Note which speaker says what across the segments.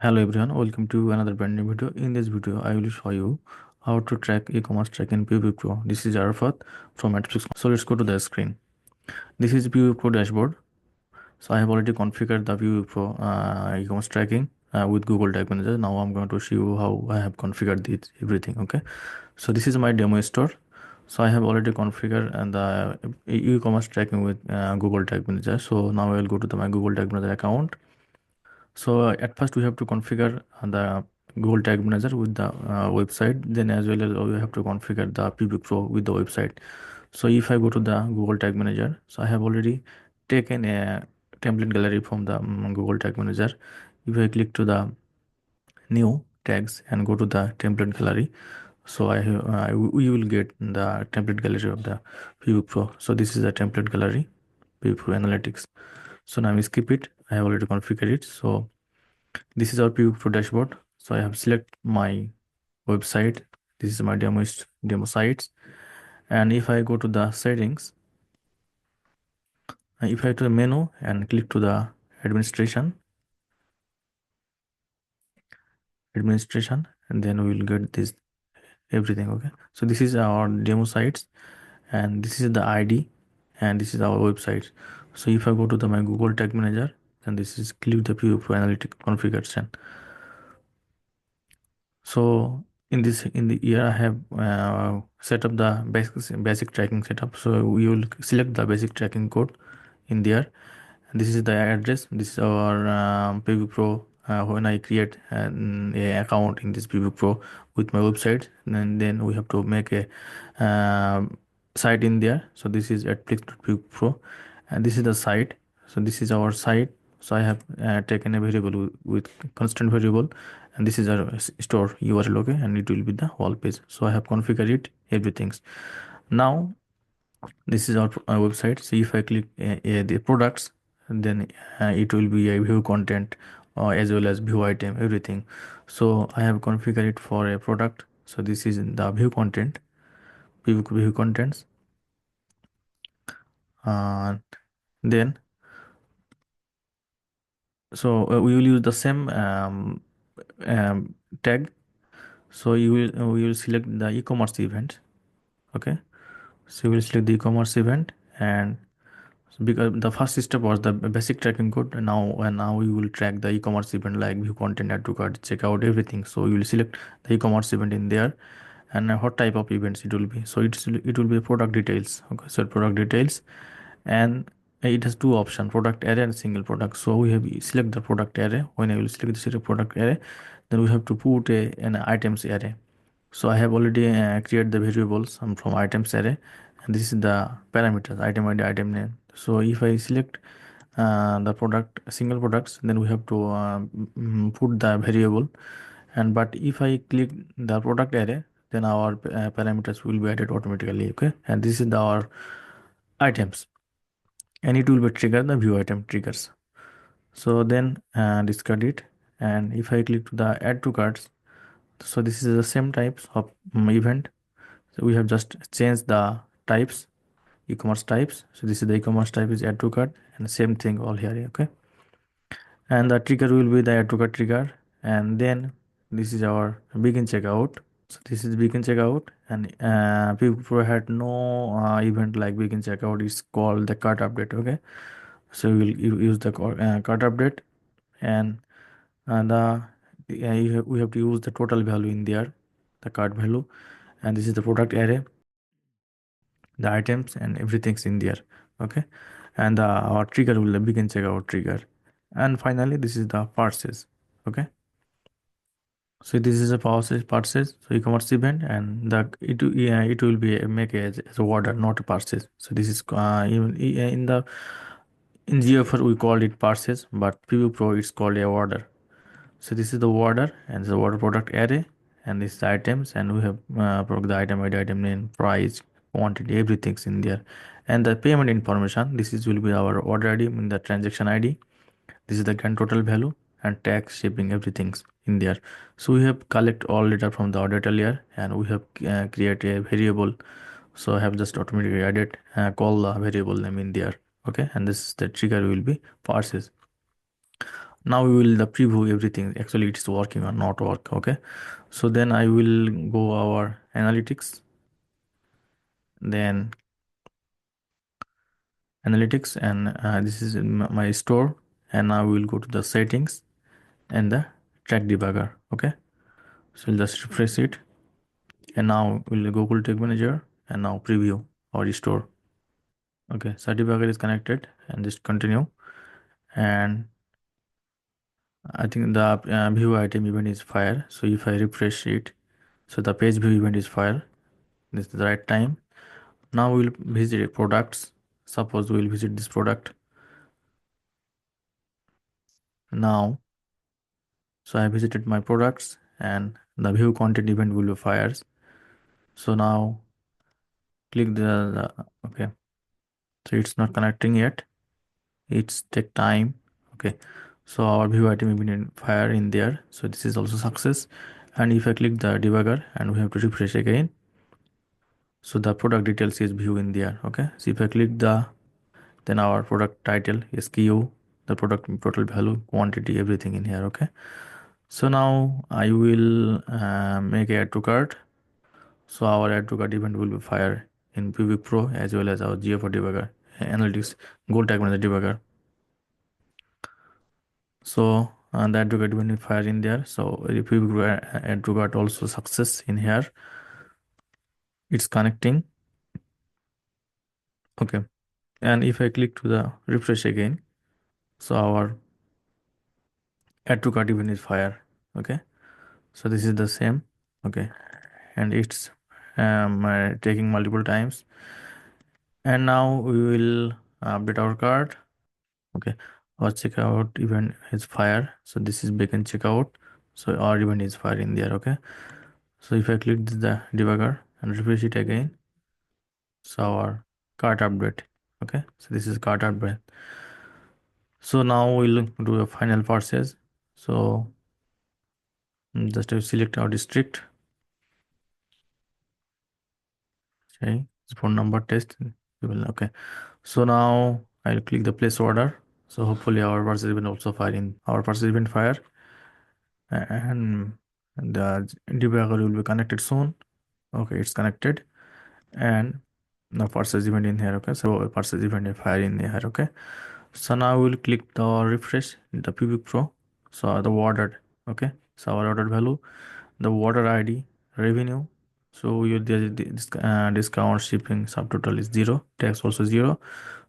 Speaker 1: Hello everyone, welcome to another brand new video. In this video, I will show you how to track e-commerce track in Piwik Pro. This is Arafat from Adflix. So let's go to the screen. This is Piwik Pro dashboard. So I have already configured the Piwik Pro e-commerce tracking with Google Tag Manager. Now I'm going to show you how I have configured this everything. Okay. So this is my demo store. So I have already configured the e-commerce tracking with Google Tag Manager. So now I will go to my Google Tag Manager account. So at first we have to configure the Google Tag Manager with the website. Then as well as we have to configure the Piwik Pro with the website. So if I go to the Google Tag Manager, so I have already taken a template gallery from the Google Tag Manager. If I click to the new tags and go to the template gallery, so we will get the template gallery of the Piwik Pro. So this is the template gallery, Piwik Pro Analytics. So now we skip it. I have already configured it. So this is our Piwik Pro dashboard. So I have select my website. This is my demo sites. And if I go to the settings, if I go to the menu and click to the administration, and then we will get this everything. Okay. So this is our demo sites, and this is the ID, and this is our website. So if I go to the my Google Tag Manager, then this is click the Piwik Pro Analytic configuration. So in the year I have set up the basic tracking setup. So we will select the basic tracking code in there. And this is the address. This is our Piwik Pro. When I create a account in this Piwik Pro with my website, and then we have to make a site in there. So this is Adflix Pro, and this is the site. So this is our site. So I have taken a variable with constant variable, and this is our store URL. Okay, and it will be the wall page. So I have configured it everything. Now this is our website. So if I click the products, then it will be a view content as well as view item everything. So I have configured it for a product. So this is the view content, view contents. Then so we will use the same tag. So we will select the e-commerce event. Okay, so we will select the e-commerce event, and because the first step was the basic tracking code, and now we will track the e-commerce event like view content, add to cart, checkout, everything. So we will select the e-commerce event in there, and what type of events it will be. So it will be product details. Okay, so product details, and it has two options, product array and single product. So we have select the product array. When I will select the product array, then we have to put an items array. So I have already created the variables from items array, and this is the parameters, item ID, item name. So if I select the product single products, then we have to put the variable. And but if I click the product array, then our parameters will be added automatically. Okay, and this is our items, and it will be trigger the view item triggers. So then discard it, and if I click to the add to carts, so this is the same types of event. So we have just changed the types, e-commerce types. So this is the e-commerce type is add to cart, and same thing all here. Okay, and the trigger will be the add to cart trigger, and then this is our begin checkout. So this is begin checkout, and people had no event like begin checkout. It's called the cart update. Okay, so we will use the cart update, and we have to use the total value in there, the cart value, and this is the product array, the items and everything's in there. Okay, and our trigger will begin checkout trigger, and finally this is the parses. Okay, so this is a parses, so e-commerce event, and it will be make as a order, not a parses. So this is even in GFR we called it parses, but Piwik Pro it's called a order. So this is the order, and the order product array, and this is the items, and we have the item ID, item name, price, quantity, everything's in there. And the payment information, this is will be our order ID in the transaction ID. This is the grand total value, and tax, shipping, everything's in there. So we have collect all data from the order layer, and we have create a variable. So I have just automatically added call the variable name in there. Okay, and this is the trigger will be parses. Now we will the preview everything actually it's working or not work. Okay, so then I will go our analytics, then analytics, and this is in my store, and now we will go to the settings and the track debugger. Okay, so we'll just refresh it, and now we'll Google Tag Manager, and now preview or restore. Okay, so debugger is connected, and just continue. And I think the view item event is fire. So if I refresh it, so the page view event is fire. This is the right time. Now we'll visit products. Suppose we'll visit this product now. So I visited my products, and the view content event will be fires. So now click okay. So it's not connecting yet. It's take time. Okay. So our view item event in fire in there. So this is also success. And if I click the debugger and we have to refresh again, so the product details is view in there. Okay, so if I click then our product title, SKU, the product total value, quantity, everything in here. Okay, so now I will make a add to cart. So our add to cart event will be fire in Piwik Pro as well as our GA4 debugger, analytics, gold tag manager debugger. So the add to cart event is fire in there. So the Piwik Pro add to cart also success in here. It's connecting. Okay, and if I click to the refresh again, so our add to cart event is fire. Okay, so this is the same. Okay, and it's taking multiple times. And now we will update our cart. Okay, our checkout event is fire. So this is begin checkout. So our event is fire in there. Okay, so if I click the debugger and refresh it again, so our cart update. Okay, so this is cart update. So now we'll do a final purchase. So just to select our district. Okay, phone number test. We will okay. So now I'll click the place order. So hopefully our purchase event also fire in our purchase event fire, and the debugger will be connected soon. Okay, it's connected, and the purchase event in here. Okay, so purchase event is fire in here. Okay, so now we'll click the refresh the Piwik Pro. So the ordered. Okay, so our order value, the order ID, revenue. So you this discount, shipping, subtotal is 0, tax also 0.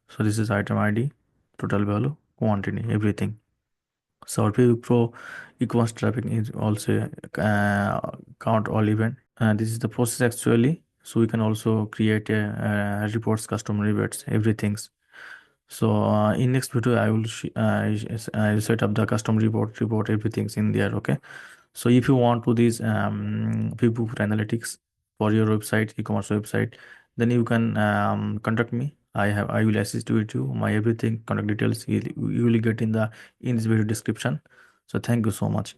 Speaker 1: So this is item ID, total value, quantity, everything. So our Piwik Pro Ecommerce traffic is also count all event. This is the process actually. So we can also create a reports, customer rebates, everything's. So in next video, I will set up the custom report everything's in there. Okay. So if you want to this people analytics for your website, e-commerce website, then you can contact me. I will assist with you. My everything contact details you will get in this video description. So thank you so much.